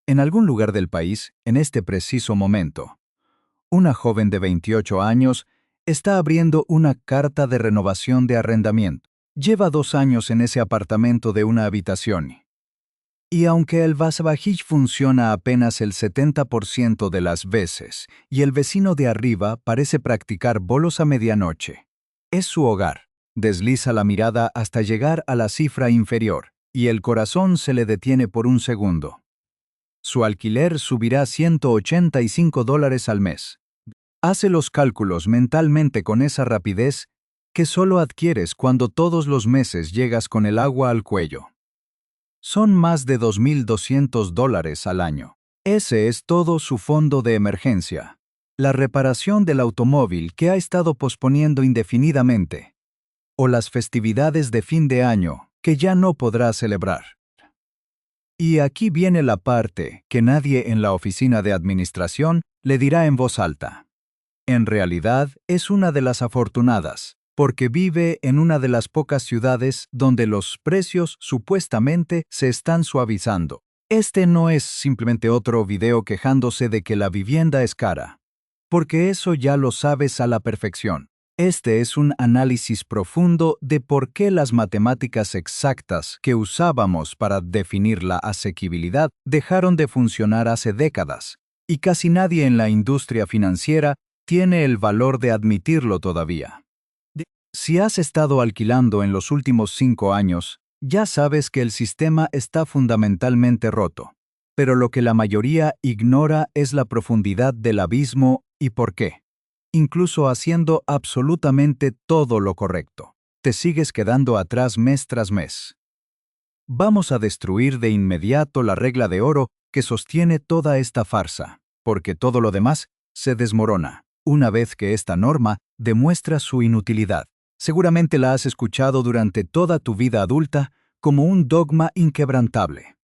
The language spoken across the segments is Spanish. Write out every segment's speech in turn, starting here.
En algún lugar del país, en este preciso momento, una joven de 28 años está abriendo una carta de renovación de arrendamiento. Lleva 2 años en ese apartamento de una habitación. Y aunque el Vasabajij funciona apenas el 70% de las veces y el vecino de arriba parece practicar bolos a medianoche, es su hogar. Desliza la mirada hasta llegar a la cifra inferior y el corazón se le detiene por un segundo. Su alquiler subirá $185 al mes. Hace los cálculos mentalmente con esa rapidez que solo adquieres cuando todos los meses llegas con el agua al cuello. Son más de $2,200 al año. Ese es todo su fondo de emergencia. La reparación del automóvil que ha estado posponiendo indefinidamente. O las festividades de fin de año que ya no podrá celebrar. Y aquí viene la parte que nadie en la oficina de administración le dirá en voz alta. En realidad es una de las afortunadas, porque vive en una de las pocas ciudades donde los precios supuestamente se están suavizando. Este no es simplemente otro video quejándose de que la vivienda es cara, porque eso ya lo sabes a la perfección. Este es un análisis profundo de por qué las matemáticas exactas que usábamos para definir la asequibilidad dejaron de funcionar hace décadas, y casi nadie en la industria financiera tiene el valor de admitirlo todavía. Si has estado alquilando en los últimos 5 años, ya sabes que el sistema está fundamentalmente roto, pero lo que la mayoría ignora es la profundidad del abismo y por qué. Incluso haciendo absolutamente todo lo correcto, te sigues quedando atrás mes tras mes. Vamos a destruir de inmediato la regla de oro que sostiene toda esta farsa, porque todo lo demás se desmorona, una vez que esta norma demuestra su inutilidad. Seguramente la has escuchado durante toda tu vida adulta como un dogma inquebrantable.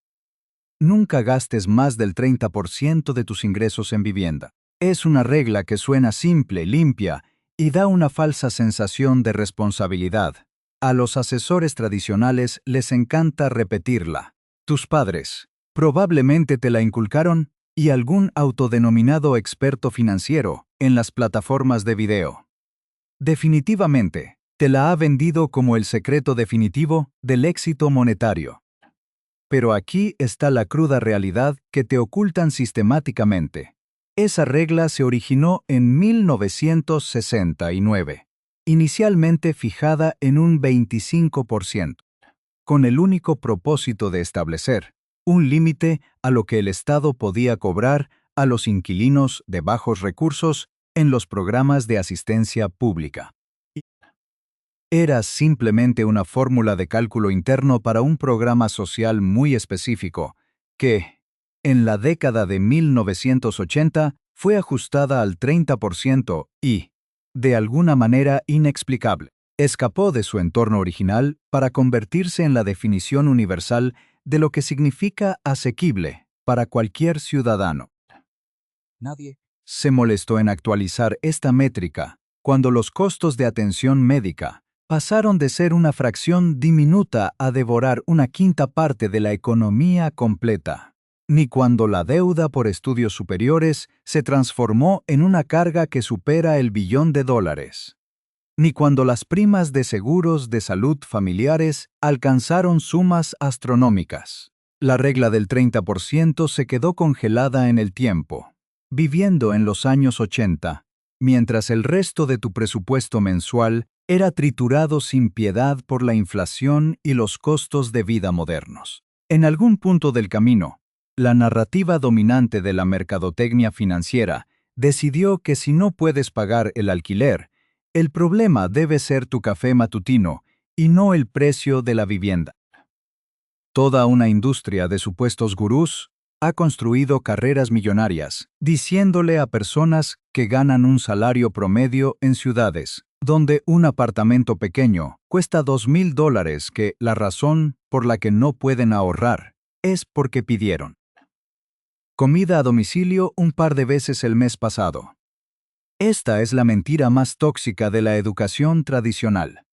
Nunca gastes más del 30% de tus ingresos en vivienda. Es una regla que suena simple, limpia, y da una falsa sensación de responsabilidad. A los asesores tradicionales les encanta repetirla. Tus padres probablemente te la inculcaron y algún autodenominado experto financiero en las plataformas de video. Definitivamente, te la ha vendido como el secreto definitivo del éxito monetario. Pero aquí está la cruda realidad que te ocultan sistemáticamente. Esa regla se originó en 1969, inicialmente fijada en un 25%, con el único propósito de establecer un límite a lo que el Estado podía cobrar a los inquilinos de bajos recursos en los programas de asistencia pública. Era simplemente una fórmula de cálculo interno para un programa social muy específico, que, en la década de 1980, fue ajustada al 30% y, de alguna manera inexplicable, escapó de su entorno original para convertirse en la definición universal de lo que significa asequible para cualquier ciudadano. Nadie se molestó en actualizar esta métrica cuando los costos de atención médica pasaron de ser una fracción diminuta a devorar una quinta parte de la economía completa, ni cuando la deuda por estudios superiores se transformó en una carga que supera el $1 billón, ni cuando las primas de seguros de salud familiares alcanzaron sumas astronómicas. La regla del 30% se quedó congelada en el tiempo, viviendo en los años 80, mientras el resto de tu presupuesto mensual era triturado sin piedad por la inflación y los costos de vida modernos. En algún punto del camino, la narrativa dominante de la mercadotecnia financiera decidió que si no puedes pagar el alquiler, el problema debe ser tu café matutino y no el precio de la vivienda. Toda una industria de supuestos gurús ha construido carreras millonarias, diciéndole a personas que ganan un salario promedio en ciudades donde un apartamento pequeño cuesta $2,000 que la razón por la que no pueden ahorrar es porque pidieron comida a domicilio un par de veces el mes pasado. Esta es la mentira más tóxica de la educación tradicional.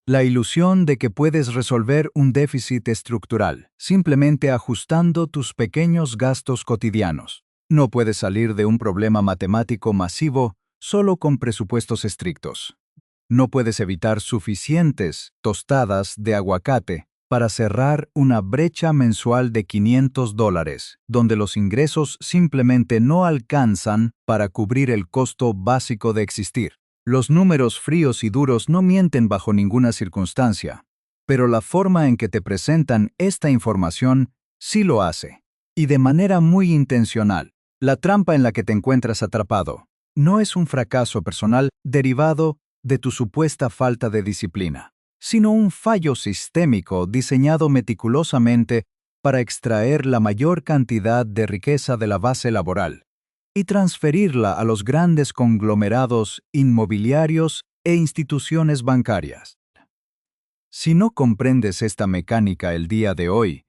La ilusión de que puedes resolver un déficit estructural, simplemente ajustando tus pequeños gastos cotidianos. No puedes salir de un problema matemático masivo solo con presupuestos estrictos. No puedes evitar suficientes tostadas de aguacate para cerrar una brecha mensual de $500, donde los ingresos simplemente no alcanzan para cubrir el costo básico de existir. Los números fríos y duros no mienten bajo ninguna circunstancia, pero la forma en que te presentan esta información sí lo hace, y de manera muy intencional. La trampa en la que te encuentras atrapado no es un fracaso personal derivado de tu supuesta falta de disciplina, sino un fallo sistémico diseñado meticulosamente para extraer la mayor cantidad de riqueza de la base laboral y transferirla a los grandes conglomerados inmobiliarios e instituciones bancarias. Si no comprendes esta mecánica el día de hoy,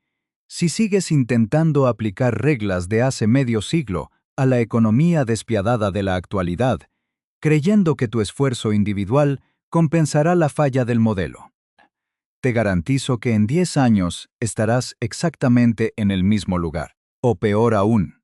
si sigues intentando aplicar reglas de hace medio siglo a la economía despiadada de la actualidad, creyendo que tu esfuerzo individual compensará la falla del modelo, te garantizo que en 10 años estarás exactamente en el mismo lugar. O peor aún,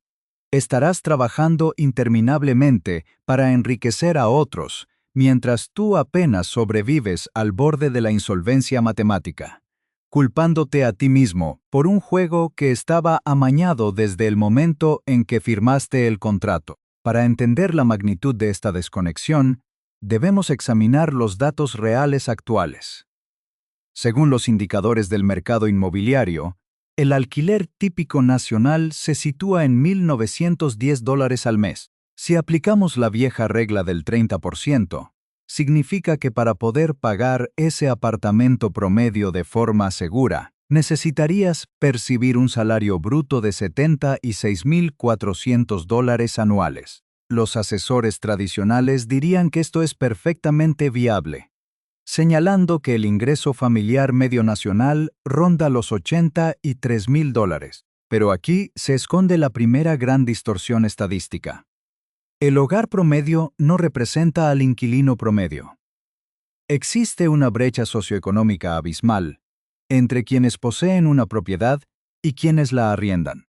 estarás trabajando interminablemente para enriquecer a otros, mientras tú apenas sobrevives al borde de la insolvencia matemática, culpándote a ti mismo por un juego que estaba amañado desde el momento en que firmaste el contrato. Para entender la magnitud de esta desconexión, debemos examinar los datos reales actuales. Según los indicadores del mercado inmobiliario, el alquiler típico nacional se sitúa en $1,910 al mes. Si aplicamos la vieja regla del 30%, significa que para poder pagar ese apartamento promedio de forma segura, necesitarías percibir un salario bruto de $76,400 anuales. Los asesores tradicionales dirían que esto es perfectamente viable, señalando que el ingreso familiar medio nacional ronda los $83,000. Pero aquí se esconde la primera gran distorsión estadística. El hogar promedio no representa al inquilino promedio. Existe una brecha socioeconómica abismal entre quienes poseen una propiedad y quienes la arriendan.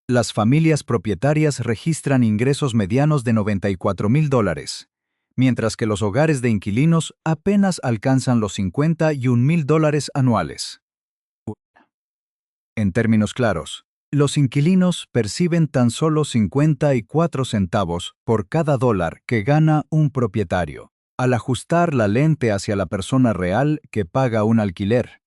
Las familias propietarias registran ingresos medianos de $94,000, mientras que los hogares de inquilinos apenas alcanzan los $51,000 anuales. En términos claros, los inquilinos perciben tan solo 54 centavos por cada dólar que gana un propietario. Al ajustar la lente hacia la persona real que paga un alquiler,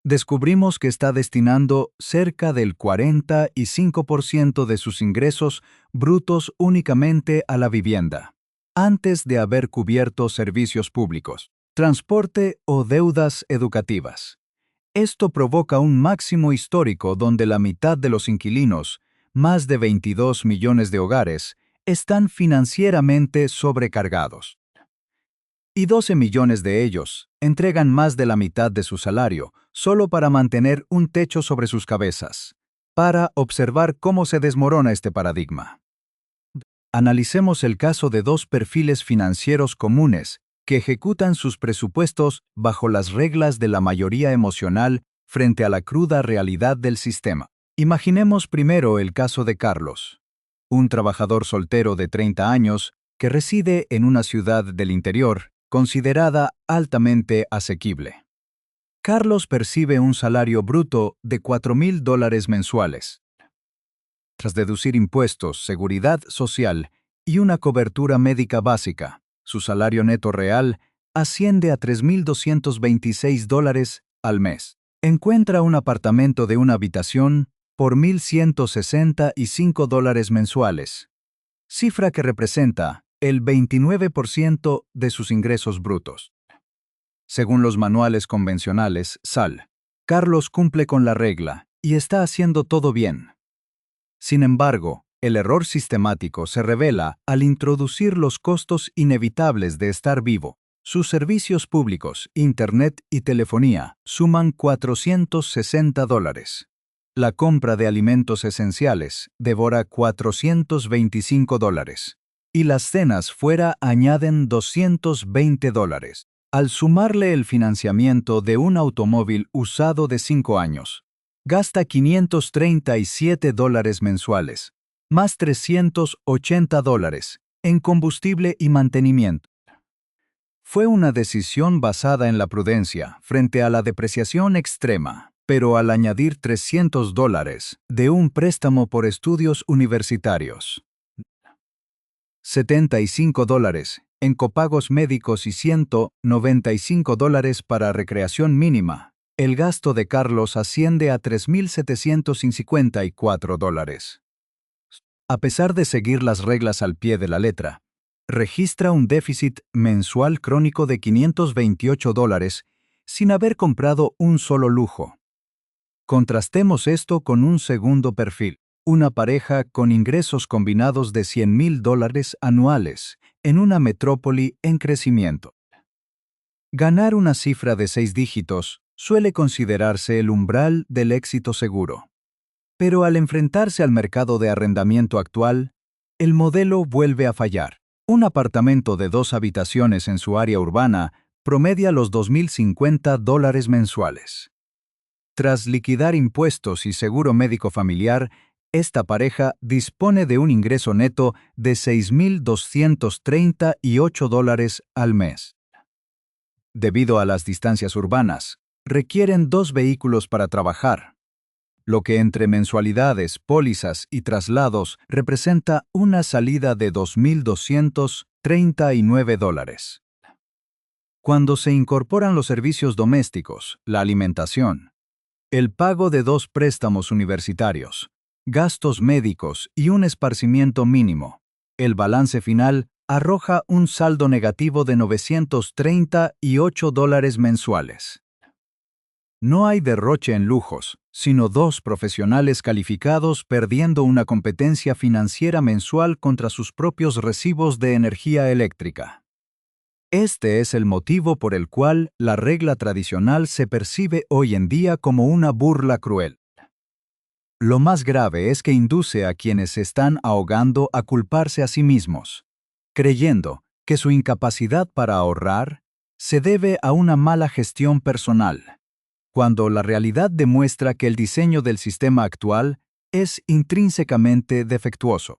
descubrimos que está destinando cerca del 45% de sus ingresos brutos únicamente a la vivienda, antes de haber cubierto servicios públicos, transporte o deudas educativas. Esto provoca un máximo histórico donde la mitad de los inquilinos, más de 22 millones de hogares, están financieramente sobrecargados. Y 12 millones de ellos entregan más de la mitad de su salario solo para mantener un techo sobre sus cabezas. Para observar cómo se desmorona este paradigma, analicemos el caso de dos perfiles financieros comunes que ejecutan sus presupuestos bajo las reglas de la mayoría emocional frente a la cruda realidad del sistema. Imaginemos primero el caso de Carlos, un trabajador soltero de 30 años que reside en una ciudad del interior considerada altamente asequible. Carlos percibe un salario bruto de $4,000 mensuales. Tras deducir impuestos, seguridad social y una cobertura médica básica, su salario neto real asciende a $3,226 al mes. Encuentra un apartamento de una habitación por $1,165 mensuales, cifra que representa el 29% de sus ingresos brutos. Según los manuales convencionales, Carlos cumple con la regla y está haciendo todo bien. Sin embargo, el error sistemático se revela al introducir los costos inevitables de estar vivo. Sus servicios públicos, internet y telefonía suman $460. La compra de alimentos esenciales devora $425. Y las cenas fuera añaden $220. Al sumarle el financiamiento de un automóvil usado de 5 años, gasta $537 mensuales, más $380 en combustible y mantenimiento. Fue una decisión basada en la prudencia frente a la depreciación extrema, pero al añadir $300 de un préstamo por estudios universitarios, $75 en copagos médicos y $195 para recreación mínima, el gasto de Carlos asciende a $3.754. A pesar de seguir las reglas al pie de la letra, registra un déficit mensual crónico de $528 sin haber comprado un solo lujo. Contrastemos esto con un segundo perfil, una pareja con ingresos combinados de $100,000 anuales en una metrópoli en crecimiento. Ganar una cifra de 6 dígitos suele considerarse el umbral del éxito seguro. Pero al enfrentarse al mercado de arrendamiento actual, el modelo vuelve a fallar. Un apartamento de 2 habitaciones en su área urbana promedia los $2,050 mensuales. Tras liquidar impuestos y seguro médico familiar, esta pareja dispone de un ingreso neto de $6,238 al mes. Debido a las distancias urbanas, requieren 2 vehículos para trabajar, lo que entre mensualidades, pólizas y traslados representa una salida de $2,239. Cuando se incorporan los servicios domésticos, la alimentación, el pago de 2 préstamos universitarios, gastos médicos y un esparcimiento mínimo, el balance final arroja un saldo negativo de $938 mensuales. No hay derroche en lujos, sino 2 profesionales calificados perdiendo una competencia financiera mensual contra sus propios recibos de energía eléctrica. Este es el motivo por el cual la regla tradicional se percibe hoy en día como una burla cruel. Lo más grave es que induce a quienes se están ahogando a culparse a sí mismos, creyendo que su incapacidad para ahorrar se debe a una mala gestión personal, cuando la realidad demuestra que el diseño del sistema actual es intrínsecamente defectuoso.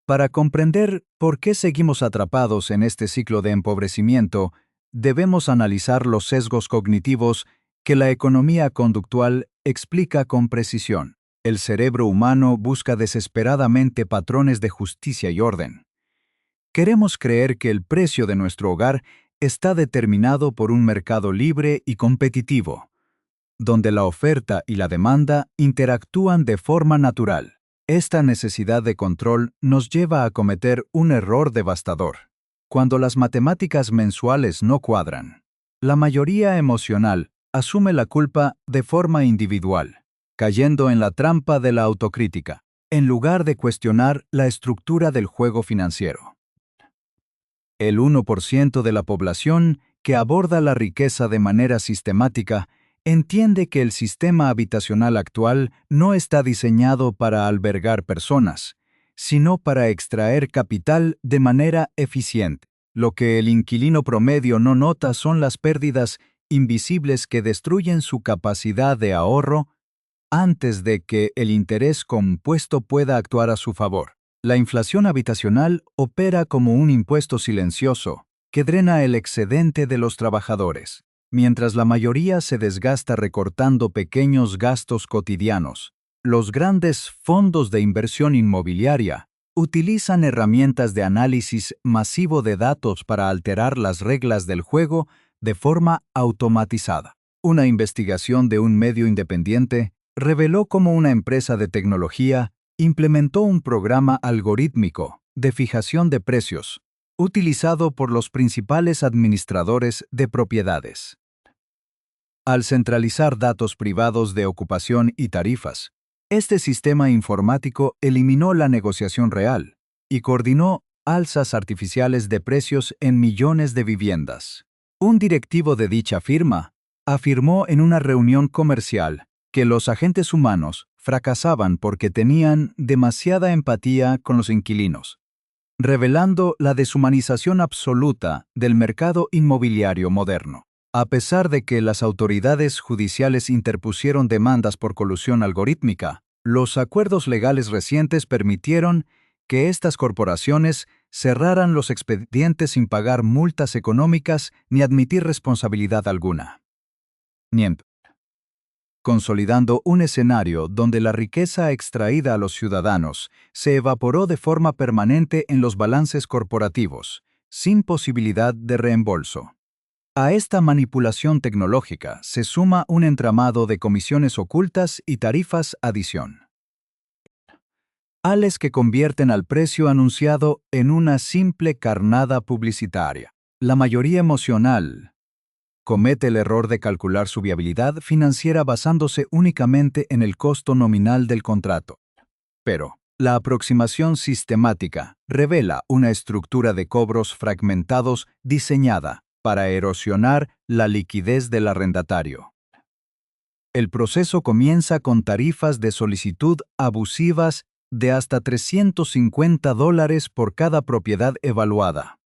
Para comprender por qué seguimos atrapados en este ciclo de empobrecimiento, debemos analizar los sesgos cognitivos que la economía conductual explica con precisión. El cerebro humano busca desesperadamente patrones de justicia y orden. Queremos creer que el precio de nuestro hogar está determinado por un mercado libre y competitivo, donde la oferta y la demanda interactúan de forma natural. Esta necesidad de control nos lleva a cometer un error devastador. Cuando las matemáticas mensuales no cuadran, la mayoría emocional asume la culpa de forma individual, cayendo en la trampa de la autocrítica, en lugar de cuestionar la estructura del juego financiero. El 1% de la población que aborda la riqueza de manera sistemática entiende que el sistema habitacional actual no está diseñado para albergar personas, sino para extraer capital de manera eficiente. Lo que el inquilino promedio no nota son las pérdidas invisibles que destruyen su capacidad de ahorro antes de que el interés compuesto pueda actuar a su favor. La inflación habitacional opera como un impuesto silencioso que drena el excedente de los trabajadores. Mientras la mayoría se desgasta recortando pequeños gastos cotidianos, los grandes fondos de inversión inmobiliaria utilizan herramientas de análisis masivo de datos para alterar las reglas del juego de forma automatizada. Una investigación de un medio independiente reveló cómo una empresa de tecnología implementó un programa algorítmico de fijación de precios utilizado por los principales administradores de propiedades. Al centralizar datos privados de ocupación y tarifas, este sistema informático eliminó la negociación real y coordinó alzas artificiales de precios en millones de viviendas. Un directivo de dicha firma afirmó en una reunión comercial que los agentes humanos fracasaban porque tenían demasiada empatía con los inquilinos, revelando la deshumanización absoluta del mercado inmobiliario moderno. A pesar de que las autoridades judiciales interpusieron demandas por colusión algorítmica, los acuerdos legales recientes permitieron que estas corporaciones cerraran los expedientes sin pagar multas económicas ni admitir responsabilidad alguna. NIEMP. Consolidando un escenario donde la riqueza extraída a los ciudadanos se evaporó de forma permanente en los balances corporativos, sin posibilidad de reembolso. A esta manipulación tecnológica se suma un entramado de comisiones ocultas y tarifas adición. Ales que convierten al precio anunciado en una simple carnada publicitaria. La mayoría emocional comete el error de calcular su viabilidad financiera basándose únicamente en el costo nominal del contrato. Pero, la aproximación sistemática revela una estructura de cobros fragmentados diseñada para erosionar la liquidez del arrendatario. El proceso comienza con tarifas de solicitud abusivas de hasta $350 por cada propiedad evaluada,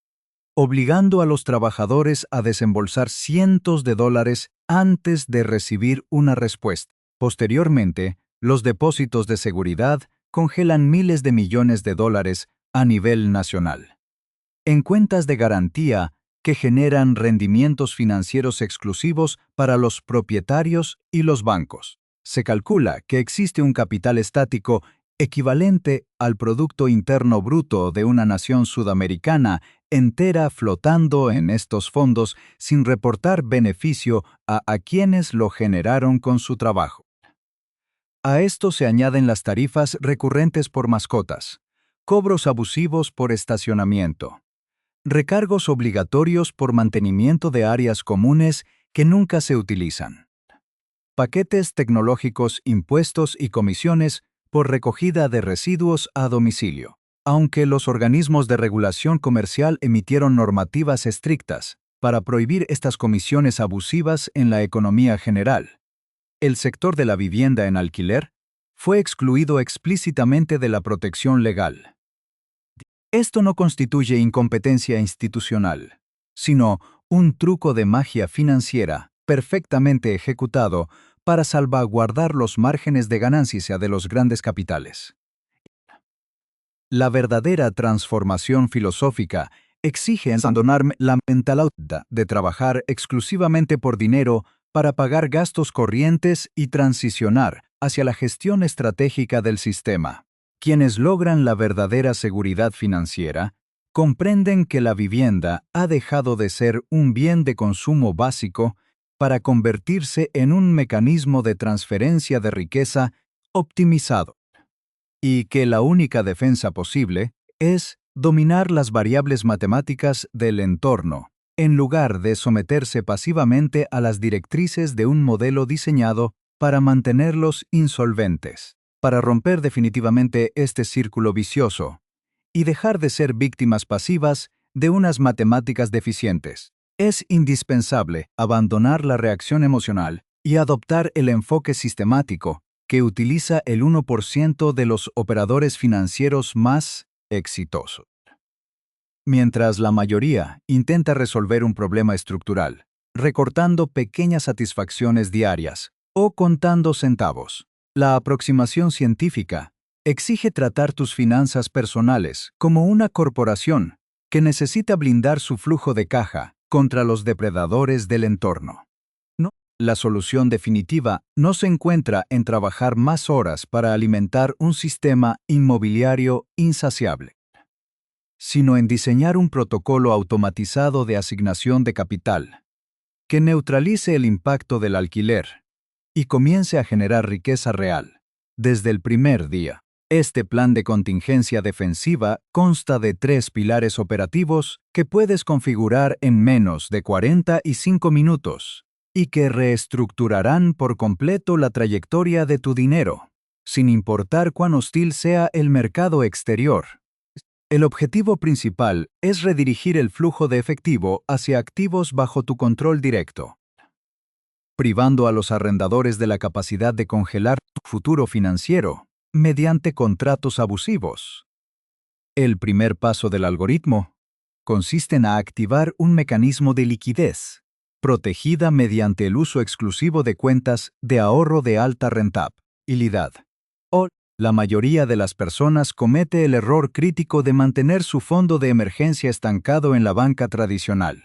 obligando a los trabajadores a desembolsar cientos de dólares antes de recibir una respuesta. Posteriormente, los depósitos de seguridad congelan miles de millones de dólares a nivel nacional en cuentas de garantía que generan rendimientos financieros exclusivos para los propietarios y los bancos. Se calcula que existe un capital estático equivalente al Producto Interno Bruto de una nación sudamericana entera flotando en estos fondos sin reportar beneficio a quienes lo generaron con su trabajo. A esto se añaden las tarifas recurrentes por mascotas, cobros abusivos por estacionamiento, recargos obligatorios por mantenimiento de áreas comunes que nunca se utilizan, paquetes tecnológicos, impuestos y comisiones por recogida de residuos a domicilio. Aunque los organismos de regulación comercial emitieron normativas estrictas para prohibir estas comisiones abusivas en la economía general, el sector de la vivienda en alquiler fue excluido explícitamente de la protección legal. Esto no constituye incompetencia institucional, sino un truco de magia financiera perfectamente ejecutado para salvaguardar los márgenes de ganancia de los grandes capitales. La verdadera transformación filosófica exige abandonar la mentalidad de trabajar exclusivamente por dinero para pagar gastos corrientes y transicionar hacia la gestión estratégica del sistema. Quienes logran la verdadera seguridad financiera comprenden que la vivienda ha dejado de ser un bien de consumo básico para convertirse en un mecanismo de transferencia de riqueza optimizado, y que la única defensa posible es dominar las variables matemáticas del entorno, en lugar de someterse pasivamente a las directrices de un modelo diseñado para mantenerlos insolventes. Para romper definitivamente este círculo vicioso y dejar de ser víctimas pasivas de unas matemáticas deficientes, es indispensable abandonar la reacción emocional y adoptar el enfoque sistemático que utiliza el 1% de los operadores financieros más exitosos. Mientras la mayoría intenta resolver un problema estructural, recortando pequeñas satisfacciones diarias o contando centavos, la aproximación científica exige tratar tus finanzas personales como una corporación que necesita blindar su flujo de caja contra los depredadores del entorno. La solución definitiva no se encuentra en trabajar más horas para alimentar un sistema inmobiliario insaciable, sino en diseñar un protocolo automatizado de asignación de capital que neutralice el impacto del alquiler y comience a generar riqueza real desde el primer día. Este plan de contingencia defensiva consta de 3 pilares operativos que puedes configurar en menos de 45 minutos y que reestructurarán por completo la trayectoria de tu dinero, sin importar cuán hostil sea el mercado exterior. El objetivo principal es redirigir el flujo de efectivo hacia activos bajo tu control directo, privando a los arrendadores de la capacidad de congelar tu futuro financiero mediante contratos abusivos. El primer paso del algoritmo consiste en activar un mecanismo de liquidez, protegida mediante el uso exclusivo de cuentas de ahorro de alta rentabilidad. O la mayoría de las personas comete el error crítico de mantener su fondo de emergencia estancado en la banca tradicional,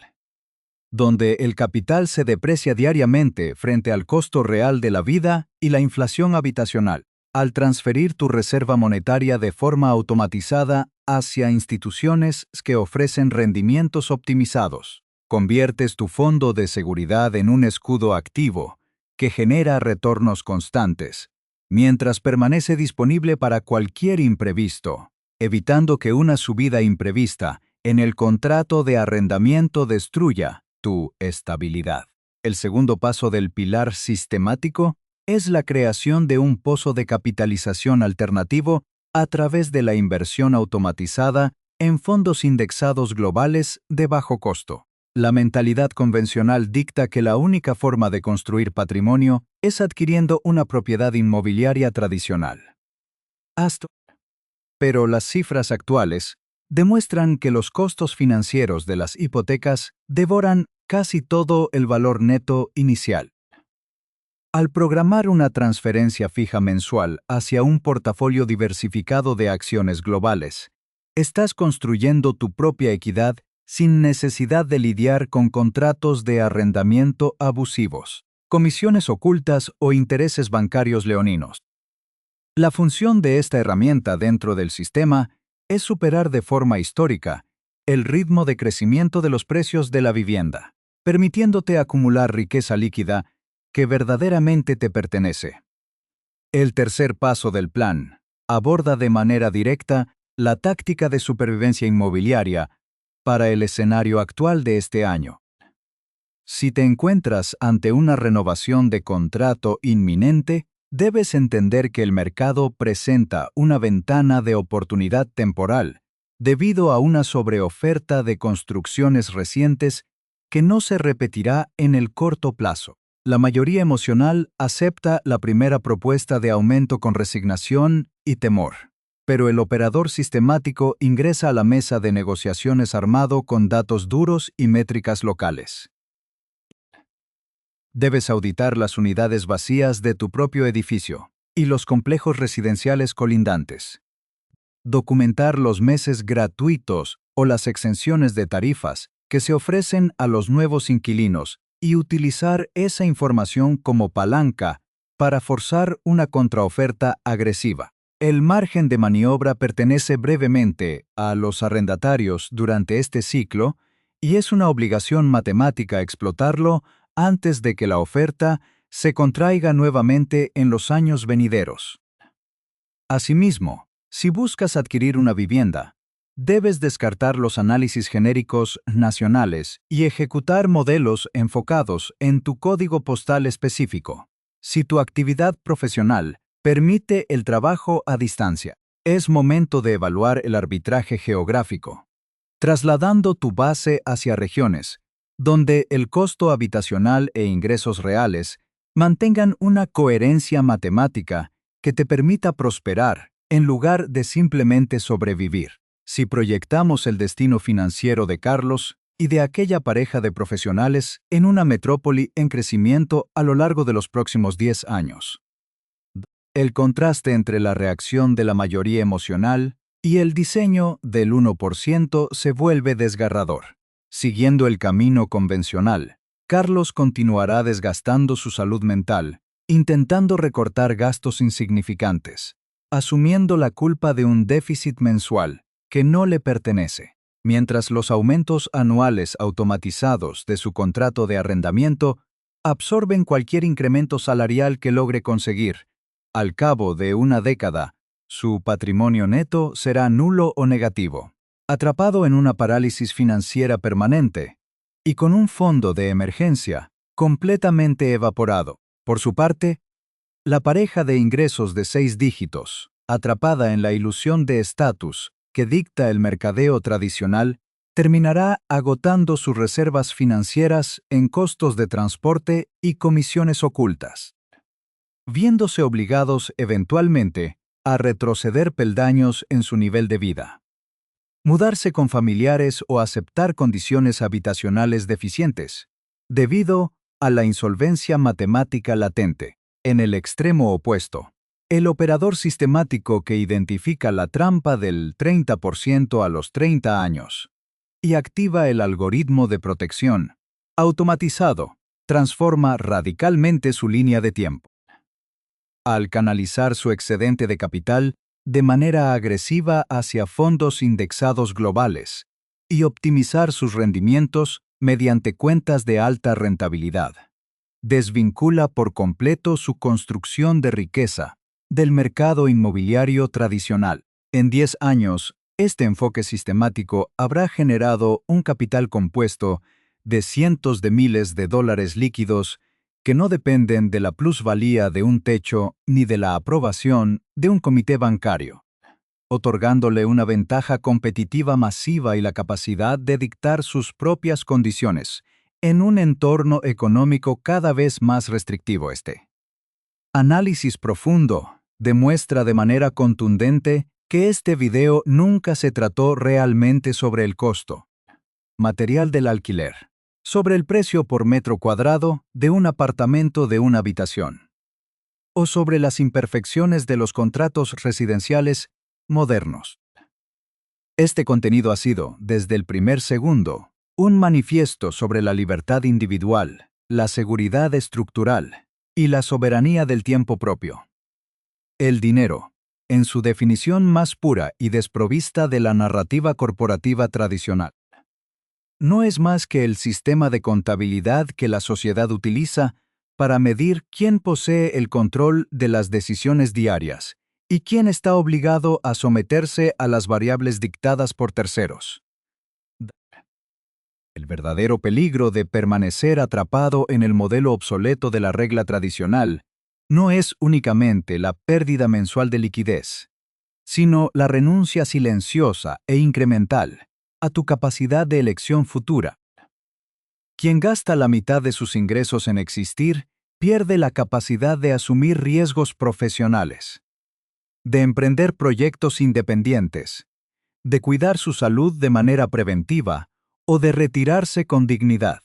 donde el capital se deprecia diariamente frente al costo real de la vida y la inflación habitacional. Al transferir tu reserva monetaria de forma automatizada hacia instituciones que ofrecen rendimientos optimizados, conviertes tu fondo de seguridad en un escudo activo que genera retornos constantes, mientras permanece disponible para cualquier imprevisto, evitando que una subida imprevista en el contrato de arrendamiento destruya tu estabilidad. El segundo paso del pilar sistemático es la creación de un pozo de capitalización alternativo a través de la inversión automatizada en fondos indexados globales de bajo costo. La mentalidad convencional dicta que la única forma de construir patrimonio es adquiriendo una propiedad inmobiliaria tradicional. Pero las cifras actuales demuestran que los costos financieros de las hipotecas devoran casi todo el valor neto inicial. Al programar una transferencia fija mensual hacia un portafolio diversificado de acciones globales, estás construyendo tu propia equidad sin necesidad de lidiar con contratos de arrendamiento abusivos, comisiones ocultas o intereses bancarios leoninos. La función de esta herramienta dentro del sistema es superar de forma histórica el ritmo de crecimiento de los precios de la vivienda, permitiéndote acumular riqueza líquida que verdaderamente te pertenece. El tercer paso del plan aborda de manera directa la táctica de supervivencia inmobiliaria para el escenario actual de este año. Si te encuentras ante una renovación de contrato inminente, debes entender que el mercado presenta una ventana de oportunidad temporal debido a una sobreoferta de construcciones recientes que no se repetirá en el corto plazo. La mayoría emocional acepta la primera propuesta de aumento con resignación y temor, pero el operador sistemático ingresa a la mesa de negociaciones armado con datos duros y métricas locales. Debes auditar las unidades vacías de tu propio edificio y los complejos residenciales colindantes. Documentar los meses gratuitos o las exenciones de tarifas que se ofrecen a los nuevos inquilinos y utilizar esa información como palanca para forzar una contraoferta agresiva. El margen de maniobra pertenece brevemente a los arrendatarios durante este ciclo y es una obligación matemática explotarlo antes de que la oferta se contraiga nuevamente en los años venideros. Asimismo, si buscas adquirir una vivienda, debes descartar los análisis genéricos nacionales y ejecutar modelos enfocados en tu código postal específico. Si tu actividad profesional permite el trabajo a distancia, es momento de evaluar el arbitraje geográfico, trasladando tu base hacia regiones donde el costo habitacional e ingresos reales mantengan una coherencia matemática que te permita prosperar en lugar de simplemente sobrevivir. Si proyectamos el destino financiero de Carlos y de aquella pareja de profesionales en una metrópoli en crecimiento a lo largo de los próximos 10 años. El contraste entre la reacción de la mayoría emocional y el diseño del 1% se vuelve desgarrador. Siguiendo el camino convencional, Carlos continuará desgastando su salud mental, intentando recortar gastos insignificantes, asumiendo la culpa de un déficit mensual que no le pertenece, mientras los aumentos anuales automatizados de su contrato de arrendamiento absorben cualquier incremento salarial que logre conseguir. Al cabo de una década, su patrimonio neto será nulo o negativo, atrapado en una parálisis financiera permanente y con un fondo de emergencia completamente evaporado. Por su parte, la pareja de ingresos de 6 dígitos, atrapada en la ilusión de estatus que dicta el mercadeo tradicional, terminará agotando sus reservas financieras en costos de transporte y comisiones ocultas, viéndose obligados eventualmente a retroceder peldaños en su nivel de vida. mudarse con familiares o aceptar condiciones habitacionales deficientes, debido a la insolvencia matemática latente. En el extremo opuesto, el operador sistemático que identifica la trampa del 30% a los 30 años y activa el algoritmo de protección automatizado, transforma radicalmente su línea de tiempo. Al canalizar su excedente de capital de manera agresiva hacia fondos indexados globales y optimizar sus rendimientos mediante cuentas de alta rentabilidad, desvincula por completo su construcción de riqueza del mercado inmobiliario tradicional. En 10 años, este enfoque sistemático habrá generado un capital compuesto de cientos de miles de dólares líquidos que no dependen de la plusvalía de un techo ni de la aprobación de un comité bancario, otorgándole una ventaja competitiva masiva y la capacidad de dictar sus propias condiciones en un entorno económico cada vez más restrictivo. Este análisis profundo demuestra de manera contundente que este video nunca se trató realmente sobre el costo material del alquiler, sobre el precio por metro cuadrado de un apartamento de una habitación, o sobre las imperfecciones de los contratos residenciales modernos. Este contenido ha sido, desde el primer segundo, un manifiesto sobre la libertad individual, la seguridad estructural y la soberanía del tiempo propio. El dinero, en su definición más pura y desprovista de la narrativa corporativa tradicional, no es más que el sistema de contabilidad que la sociedad utiliza para medir quién posee el control de las decisiones diarias y quién está obligado a someterse a las variables dictadas por terceros. El verdadero peligro de permanecer atrapado en el modelo obsoleto de la regla tradicional no es únicamente la pérdida mensual de liquidez, sino la renuncia silenciosa e incremental a tu capacidad de elección futura. Quien gasta la mitad de sus ingresos en existir, pierde la capacidad de asumir riesgos profesionales, de emprender proyectos independientes, de cuidar su salud de manera preventiva o de retirarse con dignidad,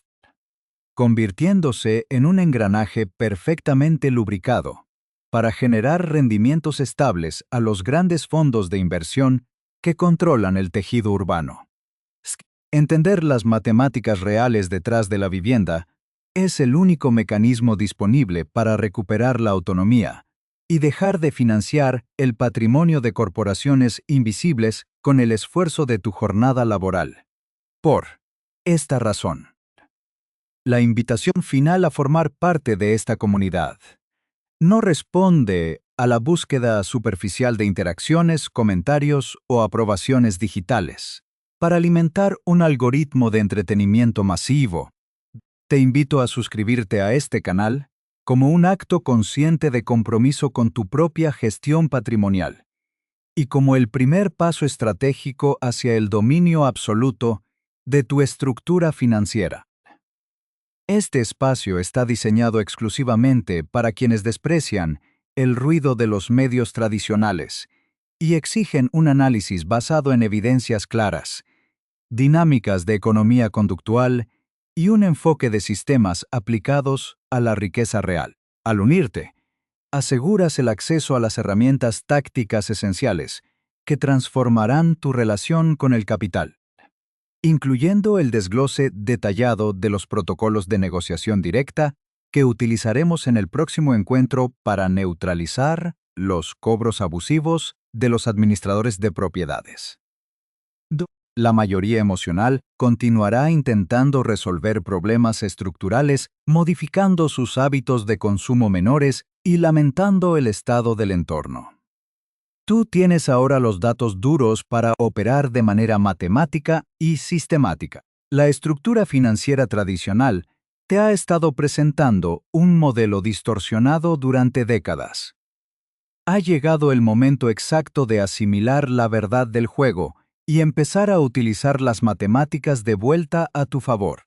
convirtiéndose en un engranaje perfectamente lubricado para generar rendimientos estables a los grandes fondos de inversión que controlan el tejido urbano. Entender las matemáticas reales detrás de la vivienda es el único mecanismo disponible para recuperar la autonomía y dejar de financiar el patrimonio de corporaciones invisibles con el esfuerzo de tu jornada laboral. Por esta razón, la invitación final a formar parte de esta comunidad no responde a la búsqueda superficial de interacciones, comentarios o aprobaciones digitales para alimentar un algoritmo de entretenimiento masivo. Te invito a suscribirte a este canal como un acto consciente de compromiso con tu propia gestión patrimonial y como el primer paso estratégico hacia el dominio absoluto de tu estructura financiera. Este espacio está diseñado exclusivamente para quienes desprecian el ruido de los medios tradicionales y exigen un análisis basado en evidencias claras, dinámicas de economía conductual y un enfoque de sistemas aplicados a la riqueza real. Al unirte, aseguras el acceso a las herramientas tácticas esenciales que transformarán tu relación con el capital, incluyendo el desglose detallado de los protocolos de negociación directa que utilizaremos en el próximo encuentro para neutralizar los cobros abusivos de los administradores de propiedades. La mayoría emocional continuará intentando resolver problemas estructurales, modificando sus hábitos de consumo menores y lamentando el estado del entorno. Tú tienes ahora los datos duros para operar de manera matemática y sistemática. La estructura financiera tradicional te ha estado presentando un modelo distorsionado durante décadas. Ha llegado el momento exacto de asimilar la verdad del juego y empezar a utilizar las matemáticas de vuelta a tu favor.